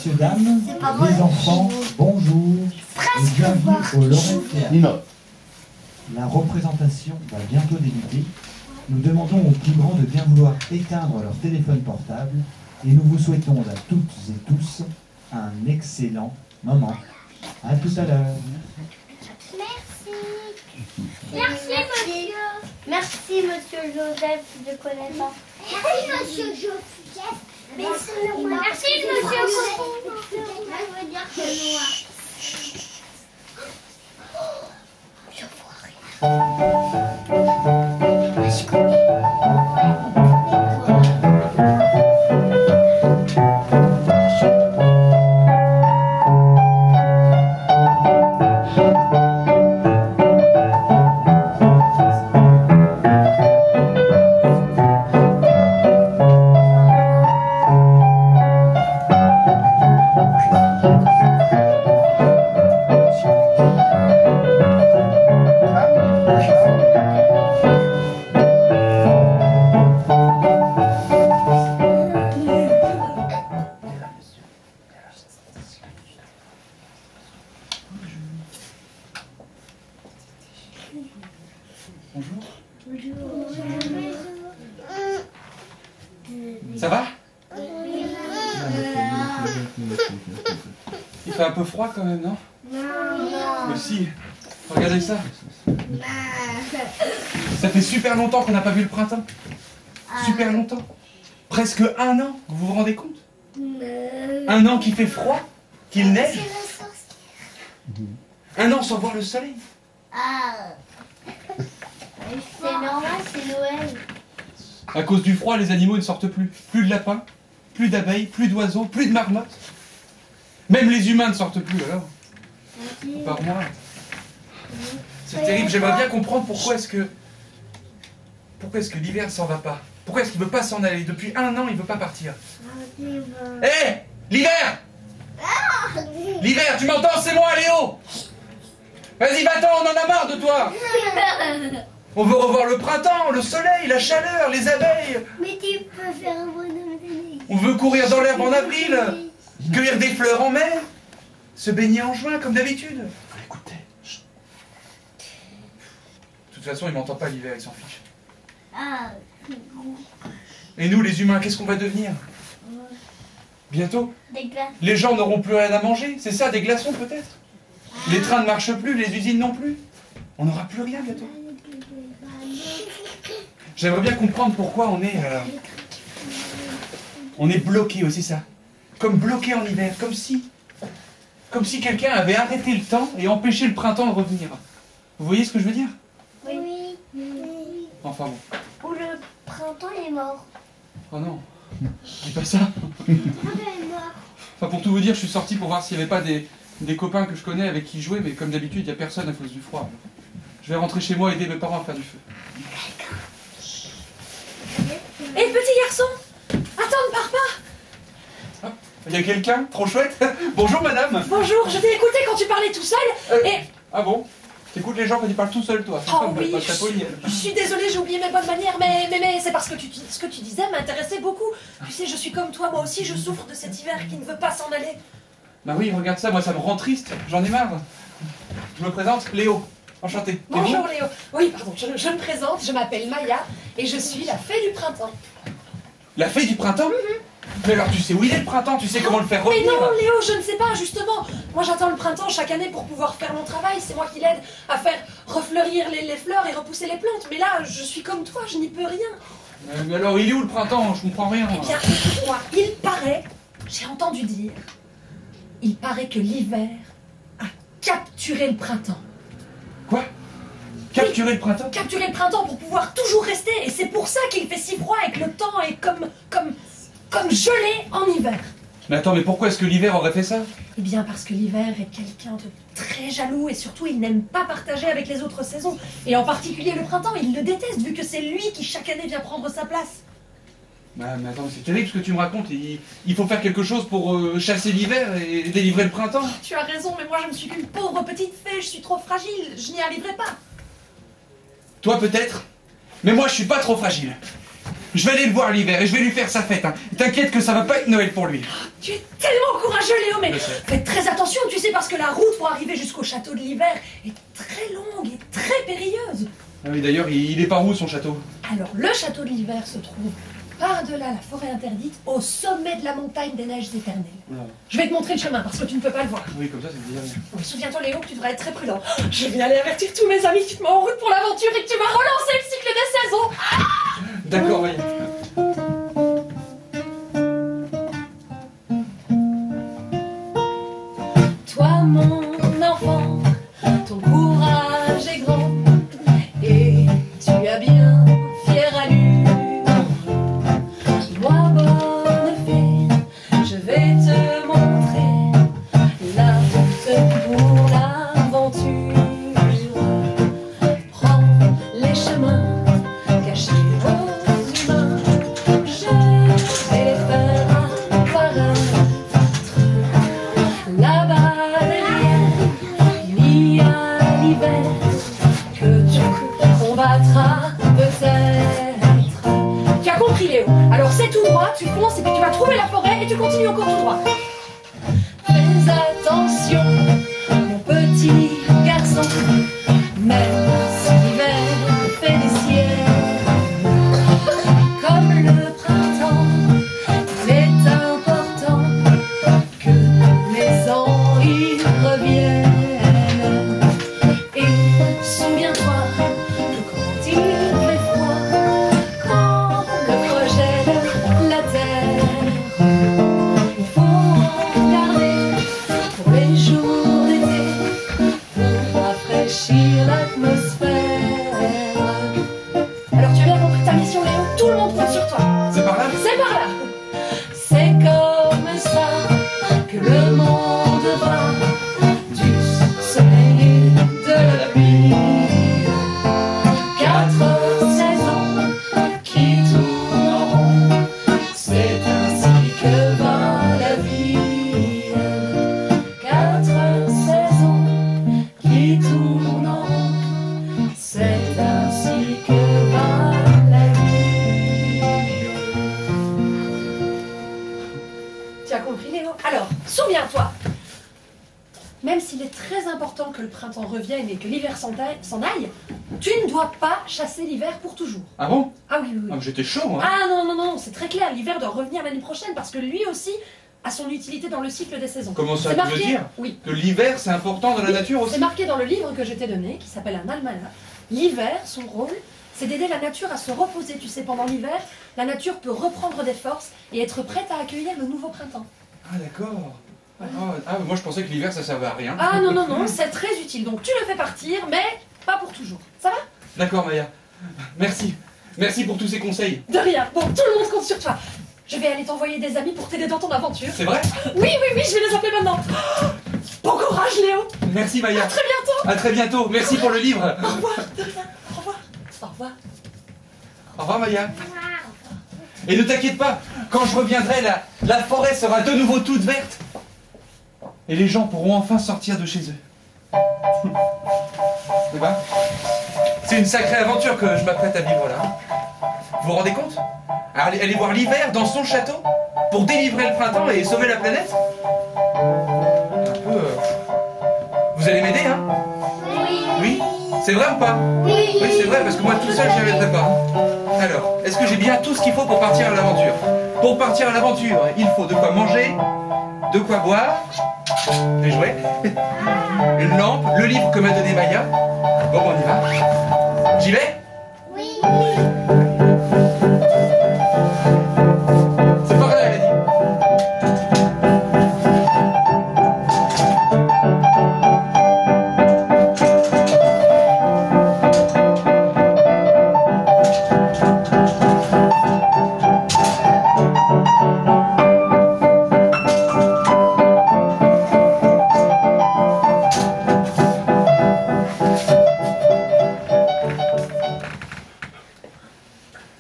Messieurs, dames, les enfants, bonjour et bienvenue au Lorraine Théâtre. La représentation va bientôt débuter. Nous demandons aux plus grands de bien vouloir éteindre leur téléphone portable et nous vous souhaitons à toutes et tous un excellent moment. À tout à l'heure. Merci. Monsieur. Merci, monsieur Joseph, je ne connais pas. Merci, monsieur Joseph. Merci, monsieur Joseph. Je veux dire que noir. Je vois rien. Je connais. Ça va? Il fait un peu froid quand même, non? Non. Mais si, regardez ça. Ça fait super longtemps qu'on n'a pas vu le printemps. Super longtemps. Presque un an, vous vous rendez compte? Un an qui fait froid, qu'il neige. Un an sans voir le soleil. C'est normal, c'est Noël. À cause du froid, les animaux ne sortent plus. Plus de lapins, plus d'abeilles, plus d'oiseaux, plus de marmottes. Même les humains ne sortent plus alors. Par moi. C'est terrible, j'aimerais bien comprendre pourquoi est-ce que l'hiver ne s'en va pas. Pourquoi est-ce qu'il ne veut pas s'en aller? Depuis un an, il ne veut pas partir. Hé, l'hiver! L'hiver, tu m'entends? C'est moi, Léo! Vas-y, va-t'en, on en a marre de toi! On veut revoir le printemps, le soleil, la chaleur, les abeilles. Mais tu peux faire un bonhomme de neige. On veut courir dans l'herbe en avril, cueillir des fleurs en mai, se baigner en juin comme d'habitude. Faut l'écouter. De toute façon, il m'entend pas l'hiver, il s'en fiche. Et nous, les humains, qu'est-ce qu'on va devenir? Bientôt, Des glaces. les gens n'auront plus rien à manger. C'est ça, des glaçons peut-être? Les trains ne marchent plus, les usines non plus. On n'aura plus rien bientôt. J'aimerais bien comprendre pourquoi on est bloqué aussi, ça. Comme bloqué en hiver, comme si quelqu'un avait arrêté le temps et empêché le printemps de revenir. Vous voyez ce que je veux dire? Oui. Enfin bon. Ou le printemps est mort. Oh non, dis pas ça. Il est mort. Enfin, pour tout vous dire, je suis sorti pour voir s'il n'y avait pas des copains que je connais avec qui jouer, mais comme d'habitude, il n'y a personne à cause du froid. Je vais rentrer chez moi et aider mes parents à faire du feu. Hé, petit garçon, attends, ne pars pas. Il y a quelqu'un? Trop chouette. Bonjour madame. Bonjour, je t'ai écouté quand tu parlais tout seul et... Ah bon? T'écoutes les gens quand ils parlent tout seuls, toi? Oh oui, pas très poli, elle. je suis désolée, j'ai oublié mes bonnes manières, mais c'est parce que ce que tu disais m'intéressait beaucoup. Tu sais, je suis comme toi, moi aussi je souffre de cet hiver qui ne veut pas s'en aller. Bah oui, regarde ça, moi ça me rend triste, j'en ai marre. Je me présente, Léo. Enchanté. Et Bonjour vous? Léo. Oui, pardon, je me présente, je m'appelle Maya et je suis la fée du printemps. La fée du printemps? Mais alors tu sais où il est le printemps, tu sais comment le faire Mais revenir? non Léo, je ne sais pas, justement. Moi j'attends le printemps chaque année pour pouvoir faire mon travail. C'est moi qui l'aide à faire refleurir les fleurs et repousser les plantes. Mais là, je suis comme toi, je n'y peux rien. Mais alors il est où le printemps? Je comprends rien. Eh bien, écoute-moi, il paraît, j'ai entendu dire, il paraît que l'hiver a capturé le printemps. Quoi? Capturer le printemps? Capturer le printemps pour pouvoir toujours rester. Et c'est pour ça qu'il fait si froid et que le temps est comme gelé en hiver. Mais attends, mais pourquoi est-ce que l'hiver aurait fait ça? Eh bien parce que l'hiver est quelqu'un de très jaloux et surtout il n'aime pas partager avec les autres saisons. Et en particulier le printemps, il le déteste vu que c'est lui qui chaque année vient prendre sa place. Bah, mais attends, c'est terrible ce que tu me racontes. Il faut faire quelque chose pour chasser l'hiver et délivrer le printemps. Tu as raison, mais moi je ne suis qu'une pauvre petite fée, je suis trop fragile, je n'y arriverai pas. Toi peut-être, mais moi je suis pas trop fragile. Je vais aller le voir l'hiver et je vais lui faire sa fête. Hein. T'inquiète que ça va pas être Noël pour lui. Tu es tellement courageux, Léo, mais faites très attention, tu sais, parce que la route pour arriver jusqu'au château de l'hiver est très longue et très périlleuse. Ah oui, d'ailleurs, il est par où son château? Alors, le château de l'hiver se trouve par-delà la forêt interdite, au sommet de la montagne des neiges éternelles. Ah. Je vais te montrer le chemin parce que tu ne peux pas le voir. Oui, comme ça, c'est bien. Oui, souviens-toi, Léo, que tu devrais être très prudent. Je vais aller avertir tous mes amis que tu te mets en route pour l'aventure et que tu vas relancer le cycle des saisons. D'accord, Maya. Toi, mon enfant, ton courage est grand et tu as bien fière allure. Moi, bonne fée, je vais te montrer la route pour l'aventure. Prends les chemins cachés aux humains, je vais les faire un par un. Là-bas derrière, il y a l'hiver que tu combattras peut-être. Tu as compris, Léo? Alors c'est tout droit, tu fonces et puis tu vas trouver la forêt et tu continues encore tout droit. Fais attention, mon petit garçon, même si l'hiver fait des siennes. Comme le printemps, c'est important que les ans y reviennent. Et souviens-toi que quand il fait froid, quand le froid gèle la terre, il faut en garder pour les jours d'été, pour rafraîchir l'atmosphère. Alors tu as bien compris ta mission, Léo? Tout le monde compte sur toi. C'est par là? C'est par là. C'est comme ça que le monde va, du soleil et de la pluie. 4 saisons qui tournent en rond, c'est ainsi que va la vie. 4 saisons qui tournent en rond, c'est ainsi que va la vie. Tu as compris, Léo? Alors, souviens-toi, même s'il est très important que le printemps revienne et que l'hiver s'en aille, tu ne dois pas chasser l'hiver pour toujours. Ah bon? Ah oui, oui, oui. Ah, j'étais chaud, moi. Ah non, non, non, c'est très clair, l'hiver doit revenir l'année prochaine parce que lui aussi a son utilité dans le cycle des saisons. Comment ça, C'est tu veux marqué? dire? Oui. Que l'hiver, c'est important dans la Oui, nature c'est aussi? marqué dans le livre que je t'ai donné, qui s'appelle un almanach. L'hiver, son rôle, c'est d'aider la nature à se reposer. Tu sais, pendant l'hiver, la nature peut reprendre des forces et être prête à accueillir le nouveau printemps. Ah, d'accord. Ah, moi, je pensais que l'hiver, ça servait à rien. Ah non, non, non, c'est très utile. Donc tu le fais partir, mais pas pour toujours. Ça va? D'accord, Maya. Merci. Merci pour tous ces conseils. De rien. Bon, tout le monde compte sur toi. Je vais aller t'envoyer des amis pour t'aider dans ton aventure. C'est vrai? Oui, oui, oui, je vais les appeler maintenant. Bon courage, Léo. Merci, Maya. À très bientôt. À très bientôt. Merci pour le livre. Au revoir. De rien. Au revoir. Au revoir. Au revoir, Maya. Et ne t'inquiète pas, quand je reviendrai, la forêt sera de nouveau toute verte. Et les gens pourront enfin sortir de chez eux. Eh ben, c'est une sacrée aventure que je m'apprête à vivre là. Vous vous rendez compte? Aller voir l'hiver dans son château pour délivrer le printemps et sauver la planète? Un peu... Vous allez m'aider, hein? Oui. Oui? C'est vrai ou pas? Oui. Oui, c'est vrai, parce que moi tout seul, j'y arriverai pas. Alors, est-ce que j'ai bien tout ce qu'il faut pour partir à l'aventure? Pour partir à l'aventure, il faut de quoi manger, de quoi boire, des jouets, une lampe, le livre que m'a donné Maya. Bon, on y va. J'y vais? Oui. C'est par là, elle a dit.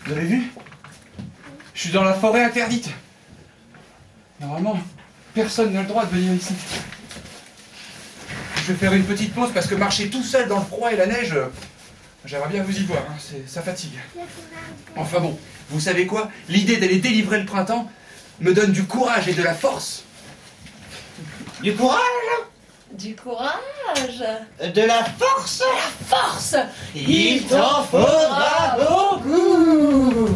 Vous avez vu? Je suis dans la forêt interdite. Normalement, personne n'a le droit de venir ici. Je vais faire une petite pause parce que marcher tout seul dans le froid et la neige, J'aimerais bien vous y voir, hein. Ça fatigue. Enfin bon, vous savez quoi? L'idée d'aller délivrer le printemps me donne du courage et de la force. Du courage? Du courage. De la force? La force. Il t'en faudra beaucoup.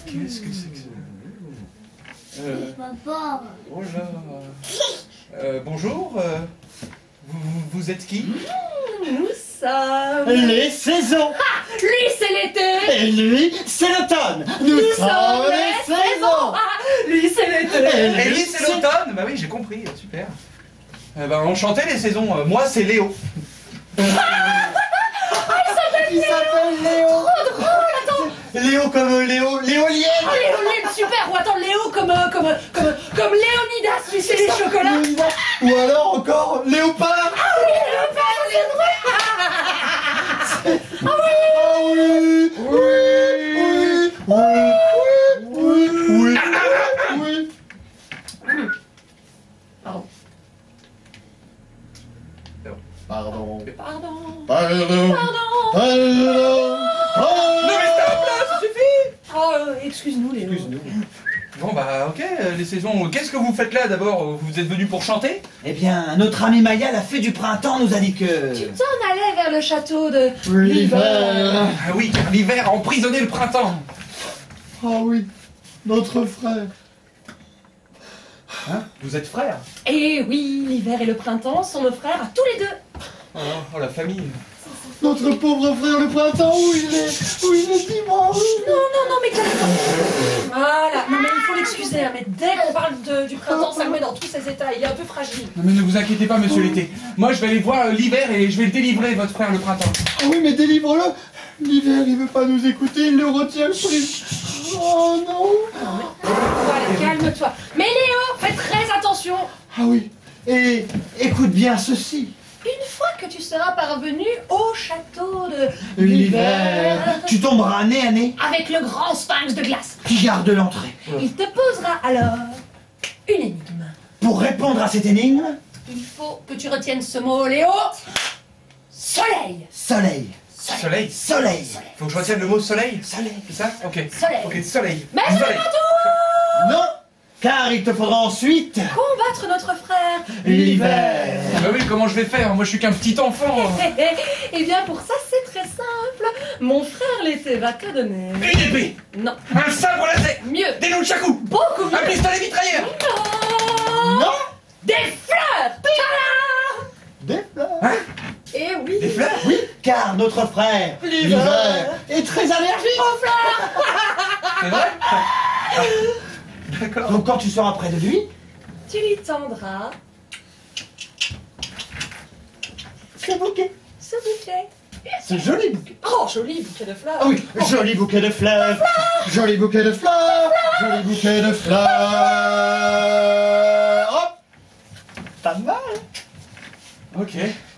Qu'est-ce que c'est que ça? Papa. Oh là. Bonjour. Vous êtes qui? Nous sommes... Les saisons. Ah, lui c'est l'été. Et lui, c'est l'automne. Nous sommes les saisons. Ah, lui c'est l'été. Et lui, c'est l'automne. Bah oui, j'ai compris, super. Enchanté les saisons. Moi, c'est Léo. Il s'appelle Léo. Trop drôle, attends. Léo comme Léo, l'éolienne. Oh, Léo, super. Ou attends, Léo comme Léonidas, tu sais, les chocolats. Ou alors encore Léopard. Ah oui, Léopard, c'est drôle. Ah oui. Oui. Pardon. Pardon. Pardon. Non mais stop là, ça suffit. Oh, excuse-nous, Léo. Bon bah ok, les saisons, qu'est-ce que vous faites là d'abord? Vous êtes venus pour chanter? Eh bien, notre ami Maya, la fée du printemps, nous a dit que... Tu t'en allais vers le château de... L'hiver. Ah oui, car l'hiver a emprisonné le printemps. Ah oui, notre frère. Hein? Vous êtes frères? Eh oui, l'hiver et le printemps sont nos frères à tous les deux. Oh la famille. Notre pauvre frère le printemps, où il est dimanche. Non, mais calme-toi. Voilà, non mais il faut l'excuser, hein, mais dès qu'on parle du printemps, ça le met dans tous ses états, il est un peu fragile. Non mais ne vous inquiétez pas monsieur l'été. Moi je vais aller voir l'hiver et je vais le délivrer votre frère le printemps. Ah oui, mais délivre-le. L'hiver, il veut pas nous écouter, il le retient le prix. Oh non. Voilà, calme-toi. Mais Léo, fais très attention. Ah oui, et écoute bien ceci. Une fois que tu seras parvenu au château de L'hiver, tu tomberas nez à nez avec le grand sphinx de glace. qui garde l'entrée. Il te posera alors une énigme. Pour répondre à cette énigme, Il faut que tu retiennes ce mot, Léo. Soleil. soleil. Soleil. Soleil. Faut que je retienne le mot soleil? Soleil. C'est ça? Ok. Soleil. Ok, soleil. Mais c'est Soleil. pas tout. Non, car il te faudra ensuite Combattre notre frère. l'hiver. Bah oui, comment je vais faire? Moi je suis qu'un petit enfant. Eh bien, pour ça, c'est très simple. Mon frère l'été va te donner... Une épée. Non, Un sabre laser. mieux. Des nunchakus. Beaucoup mieux. Un pistolet mitrailleur. Non. Non, Des fleurs. Tadam. des fleurs. Hein? Eh oui. Des fleurs, oui, car notre frère, l'hiver, est très allergique aux fleurs. C'est vrai? D'accord. Donc quand tu seras près de lui, Tu lui tendras ce bouquet, ce bouquet. ce joli bouquet. Oh, joli bouquet de fleurs. Ah oui, joli bouquet de fleurs, joli bouquet de fleurs, joli bouquet de fleurs. Hop, pas mal. Ok.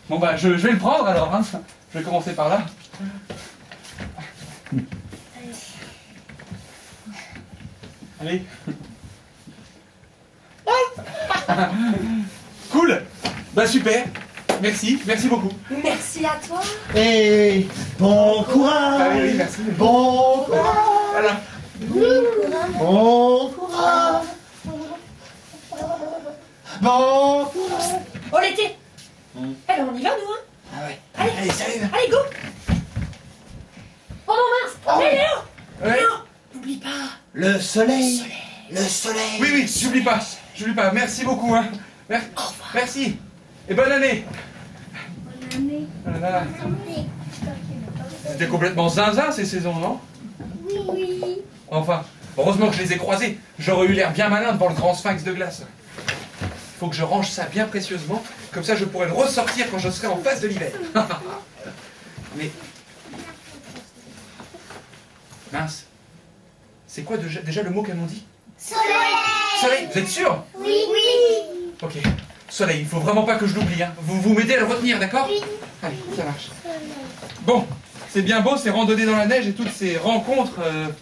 Bon bah je vais le prendre alors. Hein. Je vais commencer par là. Allez. Cool. Bah super. Merci beaucoup. Merci à toi. Et bon courage. Ah oui, merci. Bon courage. Voilà. Bon courage. Bon courage. Oh, l'été. Alors, on y va, nous, hein. Ah ouais. Allez, salut. Allez, go. Oh non, mince. Oh. Hé, Léo. Ouais. Léo, n'oublie pas. Le soleil. Le soleil. Oui, j'oublie pas. J'oublie pas. Merci beaucoup. Hein. Merci. Et bonne année. Bonne année. Voilà. C'était complètement zinzin ces saisons, non? Oui. Enfin, heureusement que je les ai croisés. J'aurais eu l'air bien malin devant le grand sphinx de glace. Faut que je range ça bien précieusement, comme ça je pourrai le ressortir quand je serai en face de l'hiver. Mais... Mince. C'est quoi déjà le mot qu'elles m'ont dit? Soleil. Soleil, vous êtes sûr? Oui. Ok. Soleil, il faut vraiment pas que je l'oublie. Hein. Vous m'aidez à le retenir, d'accord? Oui. Allez, ça marche. Bon, c'est bien beau ces randonnées dans la neige et toutes ces rencontres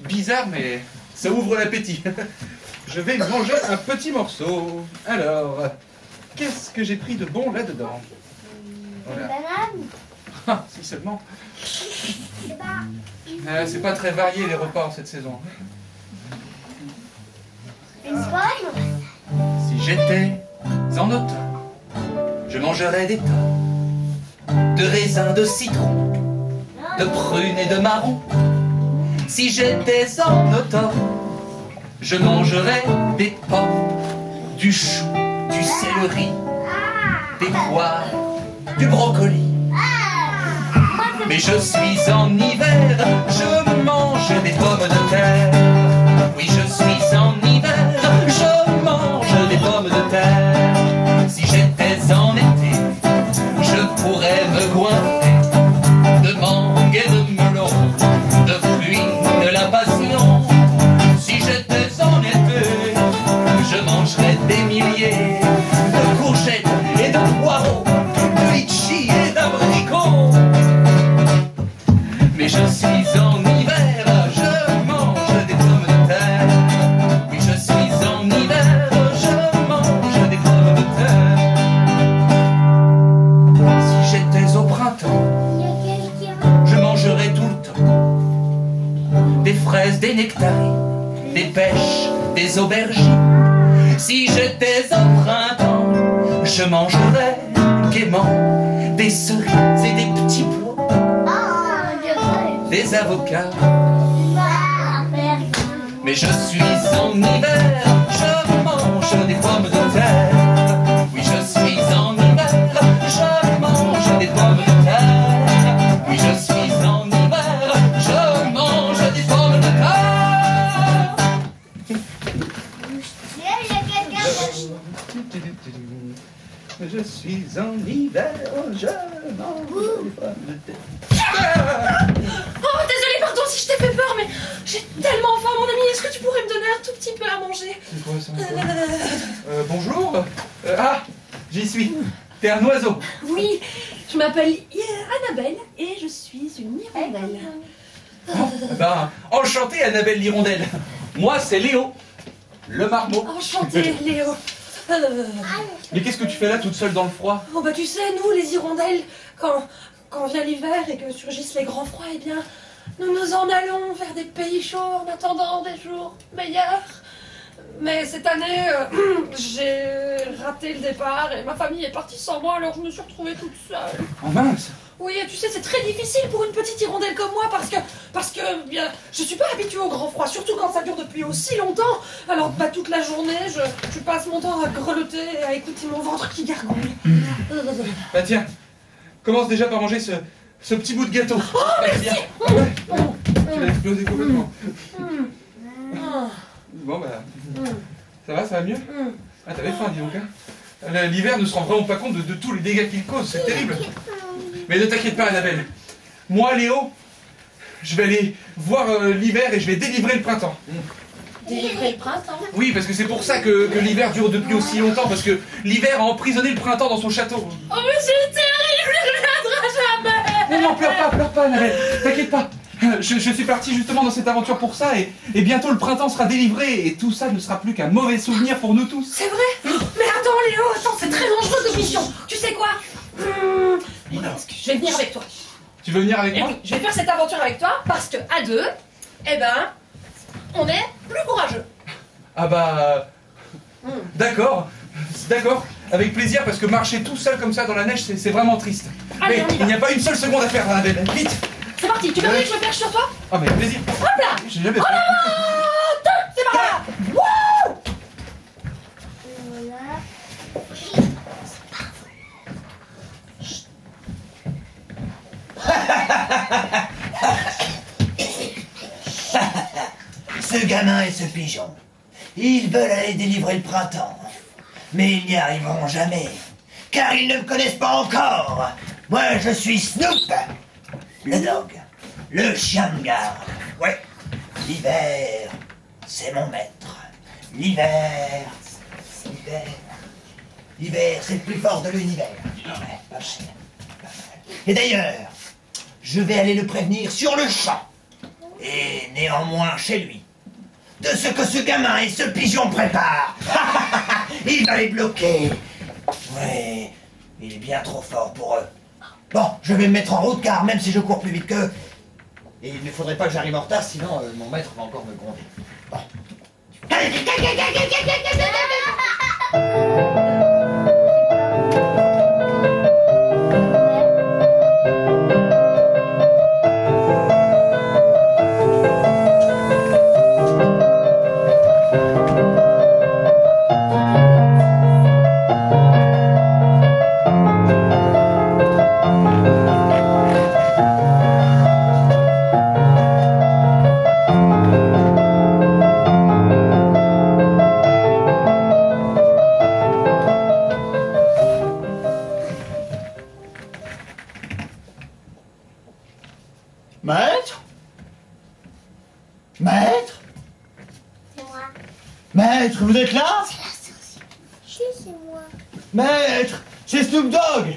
bizarres, mais ça ouvre l'appétit. Je vais manger un petit morceau. Alors, qu'est-ce que j'ai pris de bon là-dedans? Une Voilà. banane. Ah, si seulement. C'est pas très varié les repas en cette saison. Si j'étais en automne, je mangerais des tas de raisins, de citrons, de prunes et de marrons. Si j'étais en automne, je mangerais des pommes, du chou, du céleri, des poires, du brocoli. Mais je suis en hiver, je mange des pommes de terre. Oui, je suis en hiver, je mange des pommes de terre. Si j'étais en été, je pourrais me goinfrer de mangue et de melon, de fruits de la passion. Si j'étais en été, je mangerais des milliers de courgettes et de poireaux, de litchis et d'abricots. Mais je suis en hiver, je mange des pommes de terre. Oui, je suis en hiver, je mange des pommes de terre. Si j'étais au printemps, je mangerais tout le temps des fraises, des nectarines, des pêches, des aubergines. Si j'étais au printemps, je mangerais gaiement des cerises et des petits pois, des avocats. Mais je suis en hiver, je mange des pommes de terre. Oui, je suis en hiver, je mange des pommes de terre. Oui, je suis en hiver, je mange des pommes de terre. Je suis en hiver, je mange des pommes de terre. Oh, désolé, pardon si je t'ai fait peur, mais j'ai tellement faim, mon ami. Est-ce que tu pourrais me donner un tout petit peu à manger? C'est quoi ça? Bonjour. Ah, j'y suis. T'es un oiseau. Oui, je m'appelle Annabelle et je suis une hirondelle. Ben, enchanté, Annabelle l'hirondelle. Moi, c'est Léo, le marmot. Enchantée, Léo. Mais qu'est-ce que tu fais là toute seule dans le froid? Oh bah tu sais, nous les hirondelles, quand vient l'hiver et que surgissent les grands froids, eh bien, nous nous en allons vers des pays chauds en attendant des jours meilleurs. Mais cette année, j'ai raté le départ et ma famille est partie sans moi, alors je me suis retrouvée toute seule. Oh mince. Oui, et tu sais, c'est très difficile pour une petite hirondelle comme moi parce que bien, je suis pas habituée au grand froid, surtout quand ça dure depuis aussi longtemps. Alors, bah, toute la journée, je passe mon temps à grelotter et à écouter mon ventre qui gargouille. Bah tiens, commence déjà par manger ce petit bout de gâteau. Oh, merci. Tu l'as explosé complètement. Bon bah, ça va mieux? Ah, t'avais faim, dis donc, hein. L'hiver ne se rend vraiment pas compte de tous les dégâts qu'il cause, c'est terrible. Mais ne t'inquiète pas, Annabelle. Moi, Léo, je vais aller voir l'hiver et je vais délivrer le printemps. Délivrer le printemps? Oui, parce que c'est pour ça que l'hiver dure depuis aussi longtemps, parce que l'hiver a emprisonné le printemps dans son château. Oh mais c'est terrible, je ne reviendrai jamais. Non, pleure pas, Annabelle, t'inquiète pas. Je suis parti justement dans cette aventure pour ça, et bientôt le printemps sera délivré, et tout ça ne sera plus qu'un mauvais souvenir pour nous tous. C'est vrai? Mais attends, Léo, c'est très dangereux cette mission. Tu sais quoi? Je vais venir avec toi. Tu veux venir avec moi? Oui, je vais faire cette aventure avec toi parce que à deux, eh ben, on est plus courageux. Ah bah... D'accord, avec plaisir, parce que marcher tout seul comme ça dans la neige, c'est vraiment triste. Allez, mais il n'y a pas une seule seconde à faire, Annabelle, vite. C'est parti, tu veux que je me perche sur toi? Ah mais avec plaisir. Hop là. J'ai jamais fait. C'est par là. Wouh. Ce gamin et ce pigeon, ils veulent aller délivrer le printemps. Mais ils n'y arriveront jamais, car ils ne me connaissent pas encore. Moi, je suis Snoop, le dog, le chien de garde. Ouais, l'hiver, c'est mon maître. L'hiver, c'est le plus fort de l'univers. Ouais, pas mal, pas mal. Et d'ailleurs, je vais aller le prévenir sur le champ. Et néanmoins chez lui. De ce que ce gamin et ce pigeon préparent. Il va les bloquer. Ouais, il est bien trop fort pour eux. Bon, je vais me mettre en route car même si je cours plus vite qu'eux, il ne faudrait pas que j'arrive en retard, sinon mon maître va encore me gronder. Bon. Maître? Maître? C'est moi. Maître, vous êtes là? Si, c'est moi. Maître, c'est Snoop Dogg.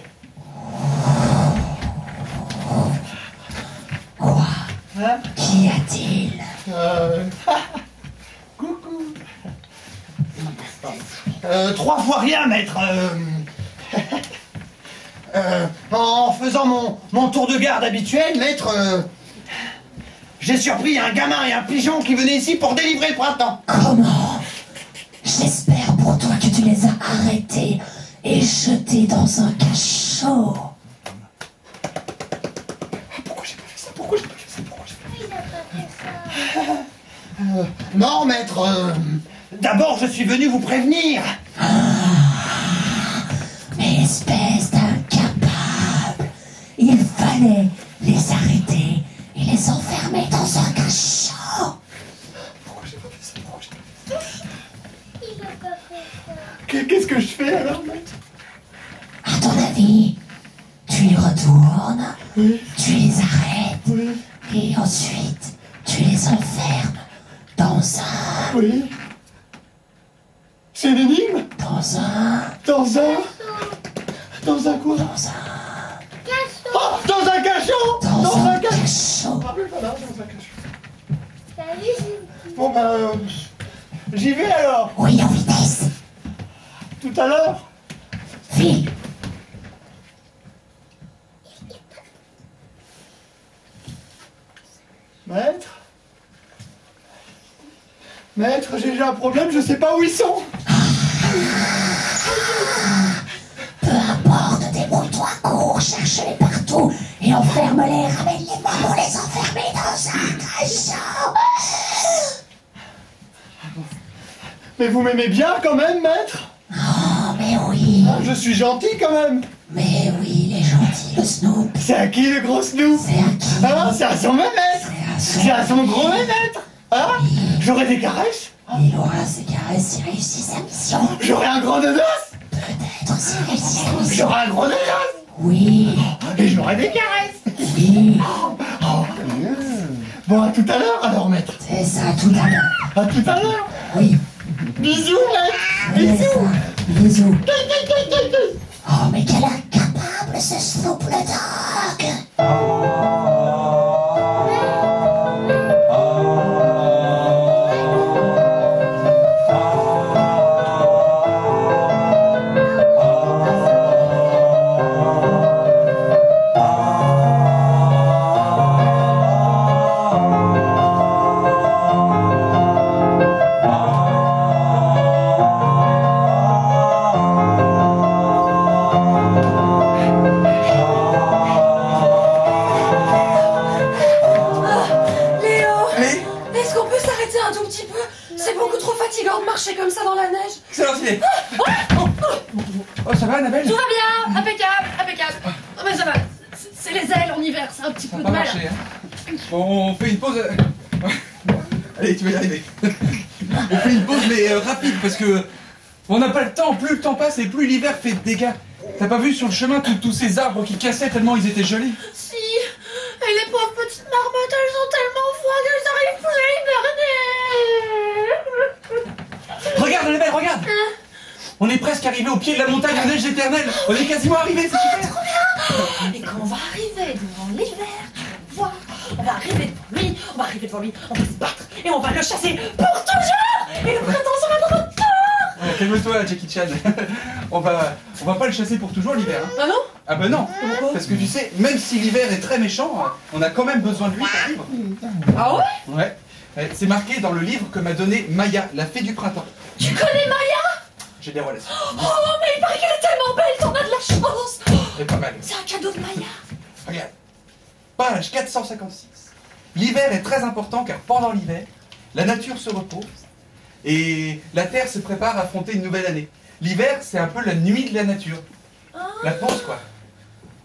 Quoi? Hein? Qu'y a-t-il? Coucou. 3 fois rien, maître. En faisant mon tour de garde habituel, maître, j'ai surpris un gamin et un pigeon qui venaient ici pour délivrer le printemps. Comment? J'espère pour toi que tu les as arrêtés et jetés dans un cachot. Pourquoi j'ai pas fait ça? Pourquoi j'ai pas fait ça? Pourquoi j'ai pas fait ça? Il a pas fait ça. Non, maître, d'abord je suis venu vous prévenir. Mais espèce d'incapable, il fallait les arrêter et les enfermer dans un cachot. Pourquoi j'ai pas fait ça? Pourquoi j'ai pas fait ça? Il a pas fait ça. Qu'est-ce que je fais alors, maître? À ton avis, tu y retournes, Oui, tu les arrêtes oui, et ensuite tu les enfermes dans un... oui. C'est une énigme? dans un... Dans un quoi? dans un... Oh, dans un cachot! dans un cachot! cachot. Ah, mais voilà, dans un cachot. Salut. Bon, j'y vais alors. Oui, en vitesse. Tout à l'heure. Vite. Maître? Maître, j'ai un problème, je sais pas où ils sont. Peu importe, débrouille-toi, cours, cherche-les partout et enferme-les, ramène-les-moi pour les enfermer dans un cachot. Mais vous m'aimez bien quand même, maître? Oh, mais oui, Ah, je suis gentil quand même. mais oui, il est gentil, le Snoop. C'est à qui le gros Snoop? C'est à qui? Ah, c'est à son maître. C'est à son gros maître. Hein? J'aurai des caresses? Il aura ses caresses s'il réussit sa mission. J'aurai un gros nonos? Peut-être s'il réussit sa mission. J'aurai un gros nonos? Oui, Et j'aurai des caresses? oui, Bon, à tout à l'heure alors, maître. c'est ça, tout à l'heure. À tout à l'heure. Oui, Bisous, maître. c'est Bisous. ça. Bisous. Oh, mais quel incapable ce Snoop le Dog. C'est beaucoup trop fatigant de marcher comme ça dans la neige. Excellente idée. Oh, ça va, Annabelle? Tout va bien, impeccable, impeccable. Oh, mais ça va, c'est les ailes en hiver, c'est un petit Ça peu va de pas mal. marcher, hein. Bon, on fait une pause. Ouais. Bon, allez, tu vas y arriver. On fait une pause, mais rapide, parce que on n'a pas le temps. Plus le temps passe et plus l'hiver fait de dégâts. T'as pas vu sur le chemin tous ces arbres qui cassaient tellement ils étaient jolis? Si, et les pauvres petites marmottes, elles ont tellement froid qu'elles n'arrivent plus à hiberner. Regarde, Annabelle, regarde. On est presque arrivé au pied de la montagne de neige éternelle. On est quasiment arrivé, c'est super. Et quand on va arriver devant l'hiver, tu vas voir, on va arriver devant lui, on va se battre et on va le chasser pour toujours. Et le printemps sera de retour. Calme-toi, Jackie Chan. On va pas le chasser pour toujours l'hiver. Hein. Ah non? Ah ben non, parce que tu sais, même si l'hiver est très méchant, on a quand même besoin de lui pour vivre. Ah ouais? Ouais. C'est marqué dans le livre que m'a donné Maya, la fée du printemps. Tu connais Maya? J'ai des relations. Oh, mais il paraît qu'elle est tellement belle, t'en as de la chance. C'est pas mal. C'est un cadeau de Maya. Regarde. Page 456. L'hiver est très important car pendant l'hiver, la nature se repose et la terre se prépare à affronter une nouvelle année. L'hiver, c'est un peu la nuit de la nature. La pause, quoi.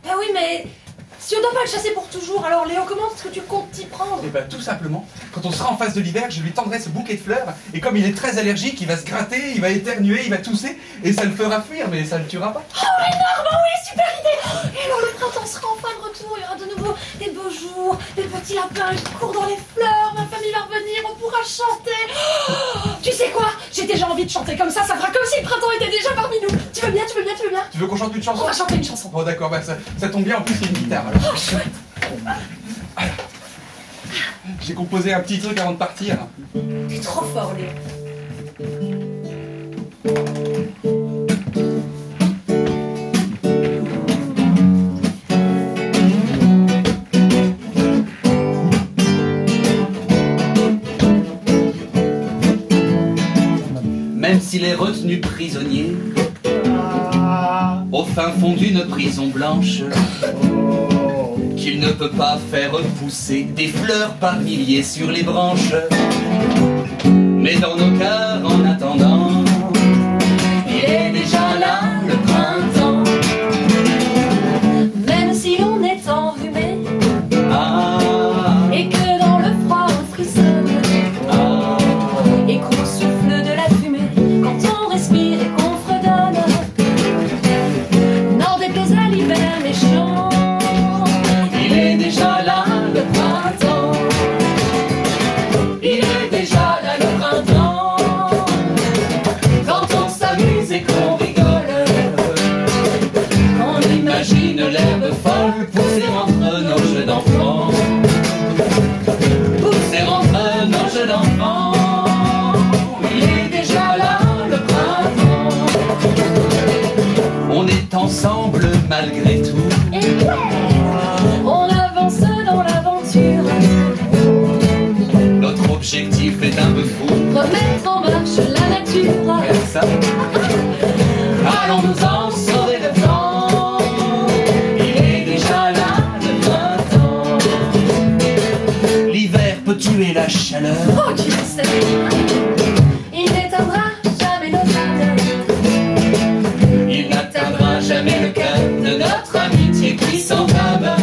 Ah oui, mais si on doit pas le chasser pour toujours, alors Léo, comment est-ce que tu comptes t'y prendre? Et ben tout simplement, quand on sera en face de l'hiver, je lui tendrai ce bouquet de fleurs, et comme il est très allergique, il va se gratter, il va éternuer, il va tousser, et ça le fera fuir, mais ça le tuera pas. Oh, énorme, oh oui, super idée. Et alors le printemps sera enfin de retour, il y aura de nouveau des beaux jours, des petits lapins qui courent dans les fleurs, ma famille va revenir, on pourra chanter. Oh, tu sais quoi? J'ai déjà envie de chanter comme ça fera comme si le printemps était déjà parmi nous. Tu veux bien? Tu veux qu'on chante une chanson? On va chanter une chanson. Bon d'accord, bah, ça tombe bien, en plus il y a une guitare. Alors. Oh, chouette. Alors, j'ai composé un petit truc avant de partir. T'es trop fort, Léo. Même s'il est retenu prisonnier au fin fond d'une prison blanche, qu'il ne peut pas faire pousser des fleurs par milliers sur les branches. Mais dans nos cœurs, en attendant, il est déjà là, le printemps. Même si l'on est enrhumé Ah, et que dans le froid on frissonne ah, et qu'on souffle de la fumée quand on respire et qu'on fredonne, n'en déplaise à l'hiver méchant, il est déjà là, le printemps. il est déjà là le printemps. Quand on s'amuse et qu'on rigole, On imagine l'herbe folle pousser entre nos jeux d'enfants. Pousser entre nos jeux d'enfants. Il est déjà là, le printemps. On est ensemble malgré tout. Et ouais, on avance dans l'aventure, Notre objectif est un peu fou. remettre en marche la nature. Regarde ça. Allons-nous en sauver le temps. Il est déjà là, le printemps. L'hiver peut tuer la chaleur. Oh, qui le sait? Il n'éteindra jamais nos âmes. Il n'atteindra jamais le cœur de notre amitié qui s'entame.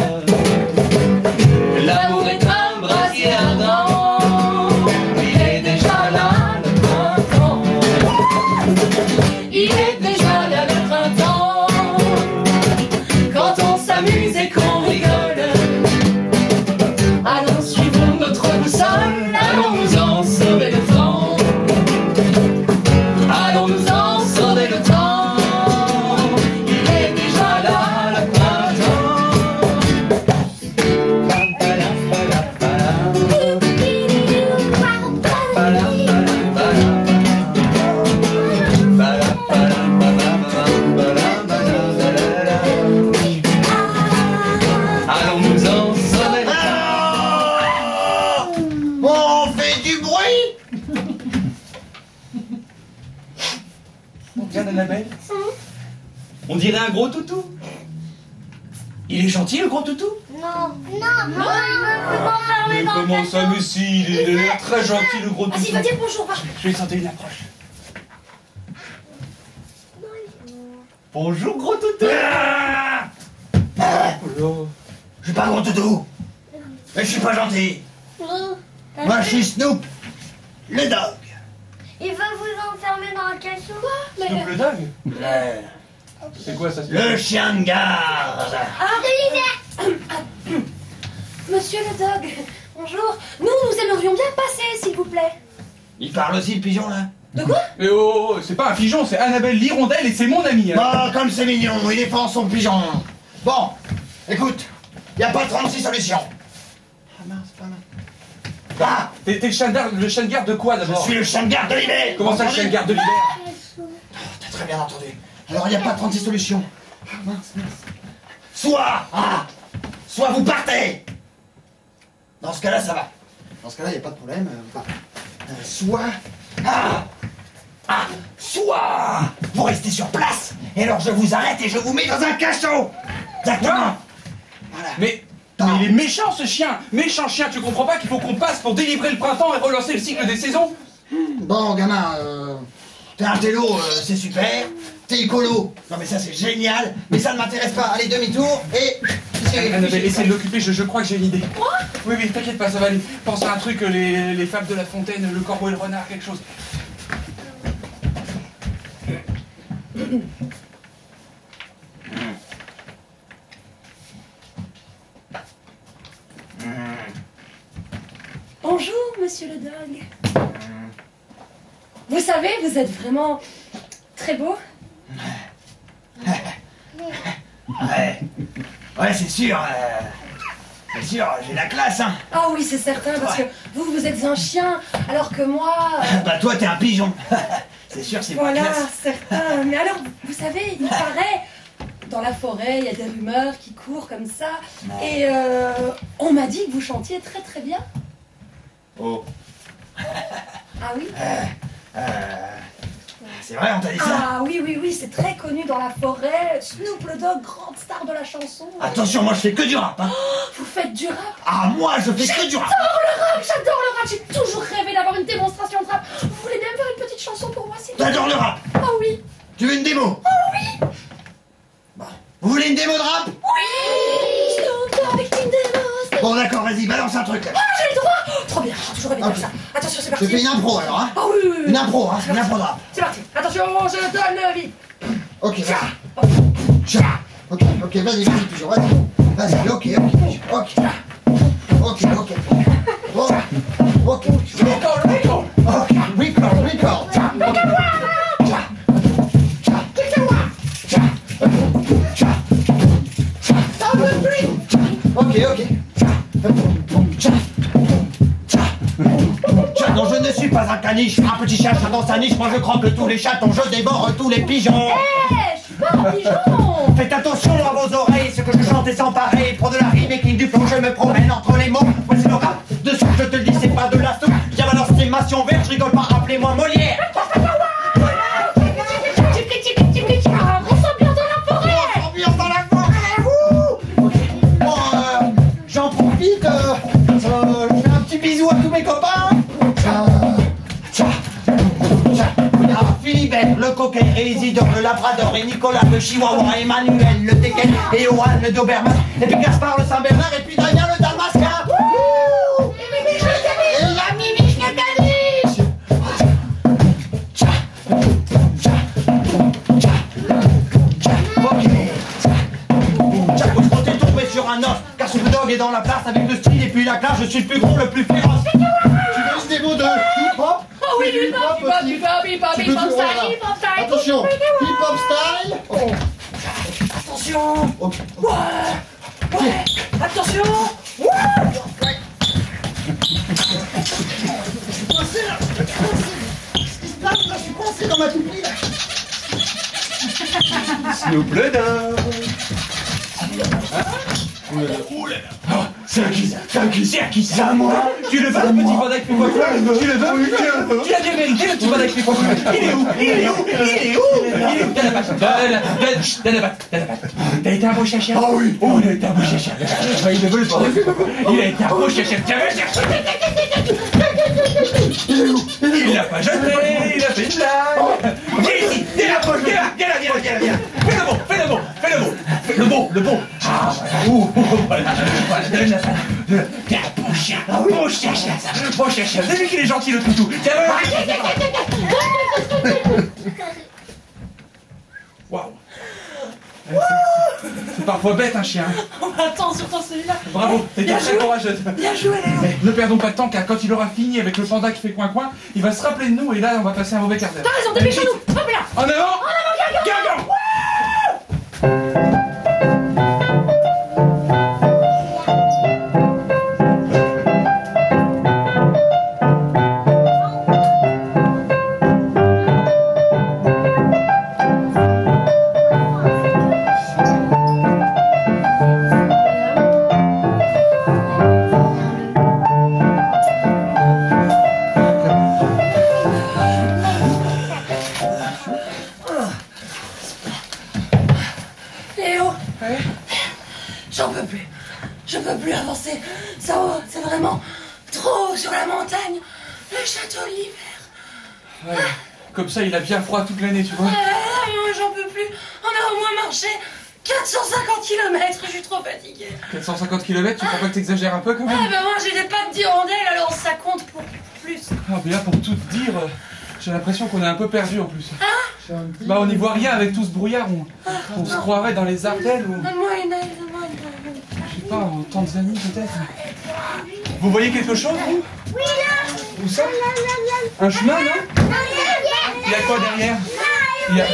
L'amour est un brasier ardent. Il est déjà là, le printemps. Il est déjà là le printemps. Quand on s'amuse et qu'on rigole, Allons, suivons notre boussole, allons-nous en sauver le temps. Allons-nous en sauver le temps. Il est déjà là, le Allons-nous en sauver le temps. On fait du bruit. Regarde Annabelle. On dirait un gros toutou. Il est gentil, le gros toutou? Non, fermer Mais dans comment le ça, cachot. mais si, il a l'air très gentil le gros Vas-y, toutou. va dire bonjour, va. Je vais sentir une approche. Bonjour gros toutou. Oh Je suis pas gros toutou. Mais je suis pas gentil. Moi, je suis Snoop, le dog. Il veut vous enfermer dans un cachot. là. Snoop le dog. Ouais. C'est quoi ça? Le chien de garde. De l'hiver. Monsieur le dog, bonjour. Nous aimerions bien passer, s'il vous plaît. Il parle aussi, le pigeon, là. De quoi? Mais oh, c'est pas un pigeon, c'est Annabelle l'hirondelle et c'est mon ami. hein. Oh, comme c'est mignon, il défend son pigeon. Bon, écoute, y a pas 36 solutions. Ah mince, pas mal. Ah, T'es le chien de garde de quoi je d'abord? suis le chien de garde de l'hiver. Comment ça le chien de garde de l'hiver? T'as très bien entendu. Alors, y a pas 36 solutions. Ah mince, mince. soit vous partez. Dans ce cas-là, ça va. Dans ce cas-là, il n'y a pas de problème. Soit vous restez sur place, et alors je vous arrête et je vous mets dans un cachot. Exactement. Voilà. Mais il est méchant ce chien. Méchant chien, tu comprends pas qu'il faut qu'on passe pour délivrer le printemps et relancer le cycle des saisons? Bon, gamin, t'es un télo, c'est super. T'es écolo. Non mais ça c'est génial, mais ça ne m'intéresse pas. Allez, demi-tour et... Annabelle, essaie de l'occuper, je crois que j'ai une idée. Quoi? Oui, t'inquiète pas, ça va aller. Pense à un truc, les fables de La Fontaine, le corbeau et le renard, quelque chose. Bonjour, monsieur le dog. Vous savez, vous êtes vraiment très beau. Ouais, c'est sûr. C'est sûr, j'ai la classe, hein. Ah oui, c'est certain, parce que vous êtes un chien, alors que moi... Bah toi, t'es un pigeon. C'est sûr, c'est pas Voilà, classe. certain. Mais alors, vous savez, il paraît, dans la forêt, il y a des rumeurs qui courent comme ça, et on m'a dit que vous chantiez très très bien. Oh. Ah oui? C'est vrai, on t'a dit ça? Ah oui, c'est très connu dans la forêt. Snoop le Dog, grande star de la chanson. Attention, moi je fais que du rap, hein. Oh, vous faites du rap? Ah, moi je fais que du rap. J'adore le rap, j'ai toujours rêvé d'avoir une démonstration de rap. Vous voulez bien faire une petite chanson pour moi, s'il vous plaît? T'adores le rap? Ah oui. Tu veux une démo? Ah oui. Bon. Vous voulez une démo de rap? Oui. Snoop avec une démo. Bon d'accord, vas-y, balance un truc là. Ah, j'ai le droit. Trop bien, j'ai toujours rêvé de faire ça. Attention, c'est Je parti. fais une impro alors, hein. Ah oui. Une impro, hein, une impro de rap. C'est parti. Attention, je donne le vide. Ok, vas-y. Tcha. Ok, vas-y, pigeon, vas-y. Vas-y, ok, pigeon. Ok. Record. Ok. Non, je ne suis pas un caniche, un petit chat dans sa niche. Moi je croque tous les chatons, je dévore tous les pigeons. Je suis pas un pigeon. Faites attention à vos oreilles, ce que je chante est sans pareil. Pour de la rime et qui du plomb, je me promène entre les mots. Voici le rap, dessous je te le dis, c'est pas de la soupe. J'ai ma estimation verte, je rigole pas, appelez-moi Molière. On s'ambiance dans la forêt. Bon, j'en profite, je fais un petit bisou à tous mes copains. Philibert, le coquet, et Isidore, le labrador, et Nicolas, le chihuahua, Emmanuel, le teckel, et Johan, le doberman, et puis Gaspard, le Saint-Bernard, et puis Damien, le dalmatien. Et la Mimiche, le caniche. Chaque fois t'es tombé sur un os, car ce dog est dans la place avec le style et puis la classe, je suis le plus gros, le plus féroce. Tu veux une démo de hip-hop? Oh oui, hip-hop style. Attention, hip-hop style. Attention. Ok. Ouais. Attention. Je suis coincé là. Qu'est-ce qui se passe là? Je suis coincé dans ma toupie là. Snoop le Dog. C'est à qui? C'est à moi. Tu le veux, le petit panda avec les coiffures? Tu le veux? Tu l'as bien mérité, le petit panda avec les coiffures. Il est où? Donne la patte. Donne la patte. T'as été un beau chien. Ah oui. Oh, il a été un beau chien. Il le veut, il a été un beau chien. Tiens, viens chercher. Il l'a pas jeté, il a fait une blague. Viens ici, viens là. Fais le bon. Ah, voilà. Donne la patte. Tiens, bon chien. Bon chien. Vous avez vu qu'il est gentil, le toutou. Tiens, waouh. C'est parfois bête un chien. Attends, surtout celui-là. Bravo, t'es très courageuse. Bien joué, Léo. Ne perdons pas de temps car quand il aura fini avec le panda qui fait coin-coin, il va se rappeler de nous et là on va passer un mauvais quart d'heure. T'as raison, dépêchons-nous. Hop là. En avant, Gagan. Ouais. J'en peux plus. Je peux plus avancer. Ça, c'est vraiment trop sur la montagne. Le château l'hiver. Ouais. Comme ça, il a bien froid toute l'année, tu vois. J'en peux plus. On a au moins marché 450 km. Je suis trop fatiguée. 450 km, tu crois pas que t'exagères un peu quand même? Ah bah moi j'ai des pattes d'hirondelle, alors ça compte pour plus. Ah, mais là, pour tout te dire, j'ai l'impression qu'on est un peu perdu en plus. Bah, on n'y voit rien avec tout ce brouillard. On se croirait dans les Ardennes ou. Donne-moi une aide, donne-moi une aide. Je sais pas, en Tanzanie peut-être. Vous voyez quelque chose, vous? Oui, là. Où ça? Un chemin, non? Il y a quoi derrière? Il y a...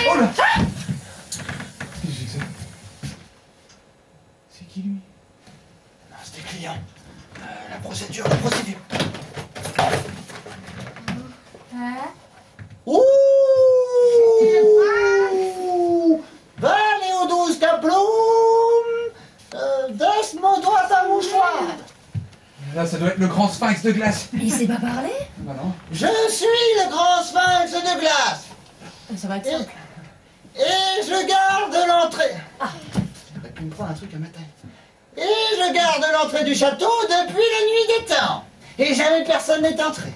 Oh là! Qu'est-ce que c'est? C'est qui lui? Non, c'était client. La procédure, la procédure. Ouh! Allez aux 12 diplômes! Descends droit à mouchoir! Là, ça doit être le grand sphinx de glace. Il sait pas parler? Bah non. Je suis le grand sphinx de glace! Ça va être simple. Et je garde l'entrée. Ah. J'aurais pu me prendre un truc à matin. Et je garde l'entrée du château depuis la nuit des temps. Et jamais personne n'est entré.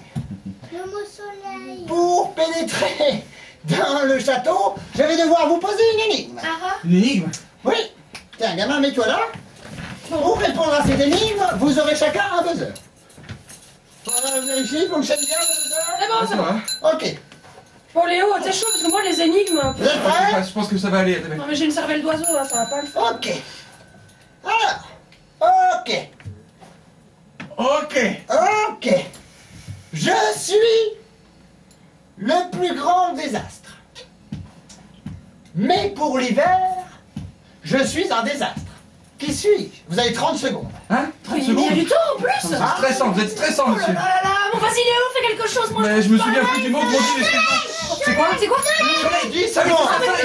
Le mot soleil. Pour pénétrer dans le château, je vais devoir vous poser une énigme. Une énigme? Oui. Tiens, gamin, mets-toi là. Pour répondre à cette énigme, vous aurez chacun un buzzer. Faudra vérifier, fonctionne bien le buzzer? C'est bon, c'est bon. va. Ok. Bon Léo, t'es chaud parce que moi les énigmes... Vous êtes prêts? Je pense que ça va aller. Annabelle. Non mais j'ai une cervelle d'oiseau, hein, ça va pas le faire. Ok. Alors, ok. Ok. Ok. Je suis le plus grand désastre. Mais pour l'hiver, je suis un désastre. Qui suis-je? Vous avez 30 secondes. Hein? 30 Il y a secondes? du temps en plus. C'est stressant, vous êtes stressant, Oh là monsieur. là là là, bon vas-y Léo, fais quelque chose, moi Mais je me souviens plus du mot que mon dit, c'est quoi? C'est quoi? Soleil, 10 secondes. Soleil!